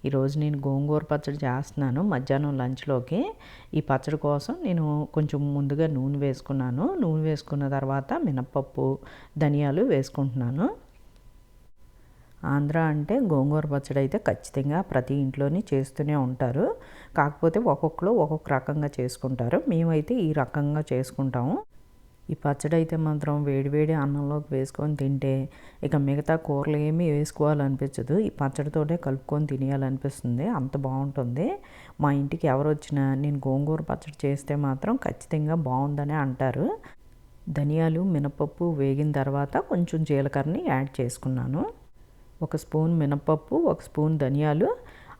ఈరోజు నేను గోంగూర పచ్చడి చేస్తున్నాను మధ్యాహ్నం లంచ్లోకి. ఈ పచ్చడి కోసం నేను కొంచెం ముందుగా నూనె వేసుకున్నాను. నూనె వేసుకున్న తర్వాత మినప్పప్పు, ధనియాలు వేసుకుంటున్నాను. ఆంధ్ర అంటే గోంగూర పచ్చడి అయితే ఖచ్చితంగా ప్రతి ఇంట్లోని చేస్తూనే ఉంటారు. కాకపోతే ఒక్కొక్కరు ఒక్కొక్క రకంగా చేసుకుంటారు. మేమైతే ఈ రకంగా చేసుకుంటాము. ఈ పచ్చడి అయితే మాత్రం వేడివేడి అన్నంలోకి వేసుకొని తింటే ఇక మిగతా కూరలు ఏమీ వేసుకోవాలనిపించదు. ఈ పచ్చడితోటే కలుపుకొని తినేయాలనిపిస్తుంది, అంత బాగుంటుంది. మా ఇంటికి ఎవరు వచ్చినా నేను గోంగూర పచ్చడి చేస్తే మాత్రం ఖచ్చితంగా బాగుందనే అంటారు. ధనియాలు, మినపప్పు వేగిన తర్వాత కొంచెం జీలకర్రని యాడ్ చేసుకున్నాను. 1 స్పూన్ మినపప్పు, 1 స్పూన్ ధనియాలు,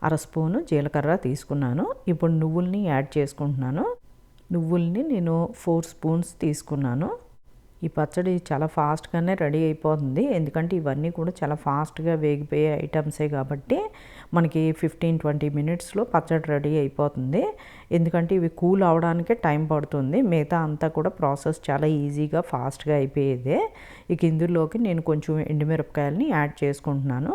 అర స్పూను జీలకర్ర తీసుకున్నాను. ఇప్పుడు నువ్వుల్ని యాడ్ చేసుకుంటున్నాను. నువ్వుల్ని నేను 4 స్పూన్స్ తీసుకున్నాను. ఈ పచ్చడి చాలా ఫాస్ట్గానే రెడీ అయిపోతుంది, ఎందుకంటే ఇవన్నీ కూడా చాలా ఫాస్ట్గా వేగిపోయే ఐటమ్సే కాబట్టి మనకి 15-20 మినిట్స్లో పచ్చడి రెడీ అయిపోతుంది. ఎందుకంటే ఇవి కూల్ అవడానికే టైం పడుతుంది, మిగతా అంతా కూడా ప్రాసెస్ చాలా ఈజీగా ఫాస్ట్గా అయిపోయేదే. ఇక ఇందులోకి నేను కొంచెం ఎండుమిరపకాయలని యాడ్ చేసుకుంటున్నాను.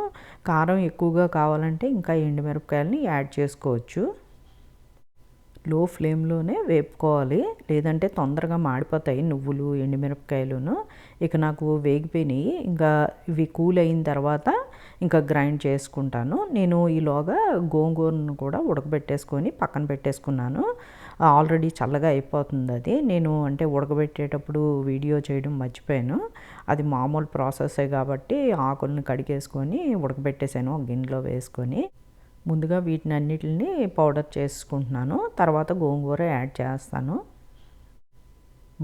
కారం ఎక్కువగా కావాలంటే ఇంకా ఎండుమిరపకాయలని యాడ్ చేసుకోవచ్చు. లో ఫ్లేమ్లోనే వేపుకోవాలి, లేదంటే తొందరగా మాడిపోతాయి నువ్వులు, ఎండుమిరపకాయలును. ఇక నాకు వేగిపోయినాయి. ఇంకా ఇవి కూల్ అయిన తర్వాత ఇంకా గ్రైండ్ చేసుకుంటాను. నేను ఈలోగా గోంగూరను కూడా ఉడకబెట్టేసుకొని పక్కన పెట్టేసుకున్నాను. ఆల్రెడీ చల్లగా అయిపోతుంది అది. నేను అంటే ఉడకబెట్టేటప్పుడు వీడియో చేయడం మర్చిపోయాను. అది మామూలు ప్రాసెసే కాబట్టి ఆకులను కడిగేసుకొని ఉడకబెట్టేసాను ఒక గిన్నెలో వేసుకొని. ముందుగా వీటిని అన్నిటిని పౌడర్ చేసుకుంటున్నాను, తర్వాత గోంగూర యాడ్ చేస్తాను.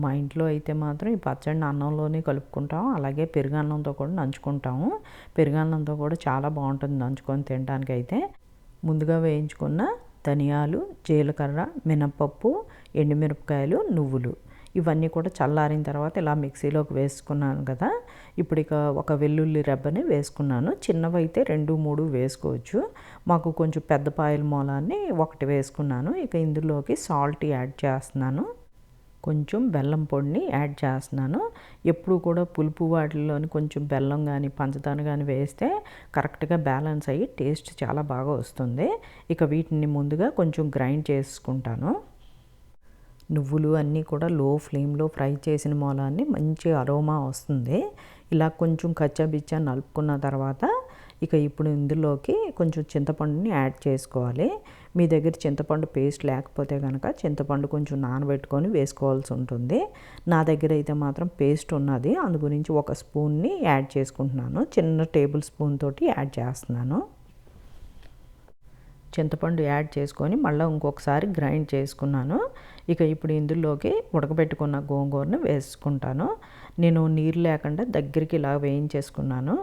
మా ఇంట్లో అయితే మాత్రం ఈ పచ్చడిని అన్నంలోనే కలుపుకుంటాం, అలాగే పెరుగన్నంతో కూడా నంచుకుంటాము. పెరుగన్నంతో కూడా చాలా బాగుంటుంది నంచుకొని తినడానికి. అయితే ముందుగా వేయించుకున్న ధనియాలు, జీలకర్ర, మినపప్పు, ఎండుమిరపకాయలు, నువ్వులు ఇవన్నీ కూడా చల్లారిన తర్వాత ఇలా మిక్సీలోకి వేసుకున్నాను కదా. ఇప్పుడు ఇక ఒక వెల్లుల్లి రెబ్బని వేసుకున్నాను. చిన్నవైతే 2-3 వేసుకోవచ్చు. మాకు కొంచెం పెద్ద పాయల మూలాన్ని 1 వేసుకున్నాను. ఇక ఇందులోకి సాల్ట్ యాడ్ చేస్తున్నాను. కొంచెం బెల్లం పొడిని యాడ్ చేస్తున్నాను. ఎప్పుడు కూడా పులుపు వాటిల్లోని కొంచెం బెల్లం కానీ పంచదార కానీ వేస్తే కరెక్ట్గా బ్యాలెన్స్ అయ్యి టేస్ట్ చాలా బాగా వస్తుంది. ఇక వీటిని ముందుగా కొంచెం గ్రైండ్ చేసుకుంటాను. నువ్వులు అన్నీ కూడా లో ఫ్లేమ్లో ఫ్రై చేసిన మూలాన్ని మంచి అరోమా వస్తుంది. ఇలా కొంచెం కచ్చాబిచ్చా నలుపుకున్న తర్వాత ఇక ఇప్పుడు ఇందులోకి కొంచెం చింతపండుని యాడ్ చేసుకోవాలి. మీ దగ్గర చింతపండు పేస్ట్ లేకపోతే కనుక చింతపండు కొంచెం నానబెట్టుకొని వేసుకోవాల్సి ఉంటుంది. నా దగ్గర అయితే మాత్రం పేస్ట్ ఉన్నది, అందు గురించి 1 స్పూన్ని యాడ్ చేసుకుంటున్నాను. చిన్న టేబుల్ స్పూన్ తోటి యాడ్ చేస్తున్నాను. చింతపండు యాడ్ చేసుకొని మళ్ళీ ఇంకొకసారి గ్రైండ్ చేసుకున్నాను. ఇక ఇప్పుడు ఇందులోకి ఉడకబెట్టుకున్న గోంగూరను వేసుకుంటాను. నేను నీరు లేకుండా దగ్గరికి ఇలా వేయించేసుకున్నాను.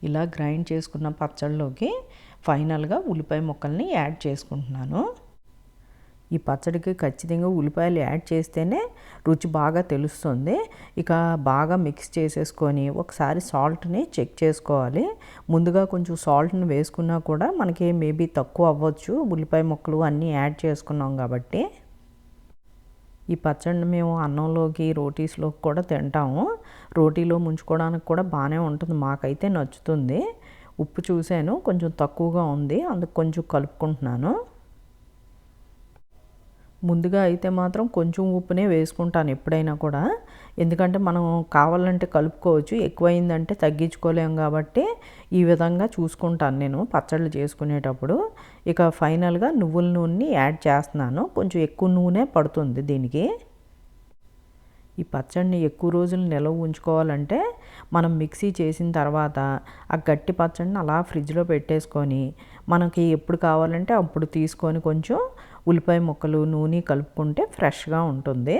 ఇలా గ్రైండ్ చేసుకున్న పచ్చడిలోకి ఫైనల్గా ఉల్లిపాయ ముక్కల్ని యాడ్ చేసుకుంటున్నాను. ఈ పచ్చడికి ఖచ్చితంగా ఉల్లిపాయలు యాడ్ చేస్తేనే రుచి బాగా తెలుస్తుంది. ఇక బాగా మిక్స్ చేసేసుకొని ఒకసారి సాల్ట్ని చెక్ చేసుకోవాలి. ముందుగా కొంచెం సాల్ట్ని వేసుకున్నా కూడా మనకి మేబీ తక్కువ అవ్వచ్చు, ఉల్లిపాయ ముక్కలు అన్నీ యాడ్ చేసుకున్నాం కాబట్టి. ఈ పచ్చడిని మేము అన్నంలోకి, రోటీస్లోకి కూడా తింటాము. రోటీలో ముంచుకోవడానికి కూడా బాగానే ఉంటుంది, మాకైతే నచ్చుతుంది. ఉప్పు చూశాను కొంచెం తక్కువగా ఉంది, అందుకు కొంచెం కలుపుకుంటున్నాను. ముందుగా అయితే మాత్రం కొంచెం ఉప్పునే వేసుకుంటాను ఎప్పుడైనా కూడా, ఎందుకంటే మనం కావాలంటే కలుపుకోవచ్చు, ఎక్కువైందంటే తగ్గించుకోలేము కాబట్టి ఈ విధంగా చూసుకుంటాను నేను పచ్చళ్ళు చేసుకునేటప్పుడు. ఇక ఫైనల్గా నువ్వుల నూనెని యాడ్ చేస్తున్నాను. కొంచెం ఎక్కువ నూనె పడుతుంది దీనికి. ఈ పచ్చడిని ఎక్కువ రోజులు నిల్వ ఉంచుకోవాలంటే మనం మిక్సీ చేసిన తర్వాత ఆ గట్టి పచ్చడిని అలా ఫ్రిడ్జ్లో పెట్టేసుకొని మనకి ఎప్పుడు కావాలంటే అప్పుడు తీసుకొని కొంచెం ఉల్లిపాయ ముక్కలు, నూనె కలుపుకుంటే ఫ్రెష్గా ఉంటుంది.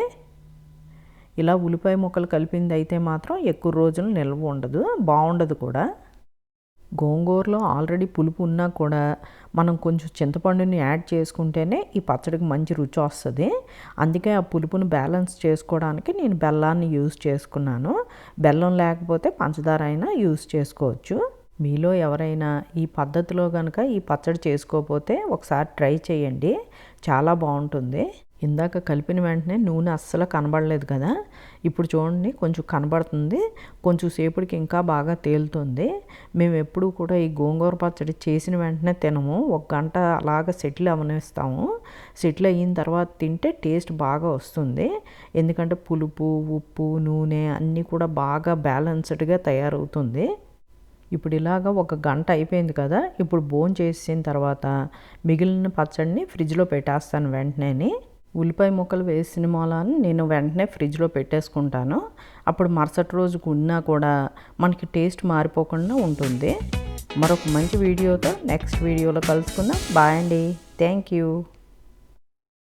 ఇలా ఉల్లిపాయ ముక్కలు కలిపింది అయితే మాత్రం ఎక్కువ రోజులు నిల్వ ఉండదు, బాగుండదు కూడా. గోంగూరలో ఆల్రెడీ పులుపు ఉన్నా కూడా మనం కొంచెం చింతపండుని యాడ్ చేసుకుంటేనే ఈ పచ్చడికి మంచి రుచి వస్తుంది. అందుకే ఆ పులుపుని బ్యాలెన్స్ చేసుకోవడానికి నేను బెల్లాన్ని యూజ్ చేసుకున్నాను. బెల్లం లేకపోతే పంచదార అయినా యూజ్ చేసుకోవచ్చు. మీలో ఎవరైనా ఈ పద్ధతిలో కనుక ఈ పచ్చడి చేసుకోకపోతే ఒకసారి ట్రై చేయండి, చాలా బాగుంటుంది. ఇందాక కలిపిన వెంటనే నూనె అస్సలు కనబడలేదు కదా, ఇప్పుడు చూడండి కొంచెం కనబడుతుంది. కొంచెం సేపటికి ఇంకా బాగా తేలుతుంది. మేము ఎప్పుడు కూడా ఈ గోంగూర పచ్చడి చేసిన వెంటనే తినము, 1 గంట అలాగ సెటిల్ అవనిస్తాము. సెటిల్ అయిన తర్వాత తింటే టేస్ట్ బాగా వస్తుంది. ఎందుకంటే పులుపు, ఉప్పు, నూనె అన్నీ కూడా బాగా బ్యాలెన్స్డ్గా తయారవుతుంది. ఇప్పుడు ఇలాగ 1 గంట అయిపోయింది కదా, ఇప్పుడు భోజనం చేసిన తర్వాత మిగిలిన పచ్చడిని ఫ్రిడ్జ్లో పెట్టేస్తాను వెంటనే. ఉల్లిపాయ ముక్కలు వేసిన మూలాన్ని నేను వెంటనే ఫ్రిడ్జ్లో పెట్టేసుకుంటాను. అప్పుడు మరుసటి రోజుకు ఉన్నా కూడా మనకి టేస్ట్ మారిపోకుండా ఉంటుంది. మరొక మంచి వీడియోతో నెక్స్ట్ వీడియోలో కలుసుకుందాం. బాయ్ అండి, థ్యాంక్ యూ.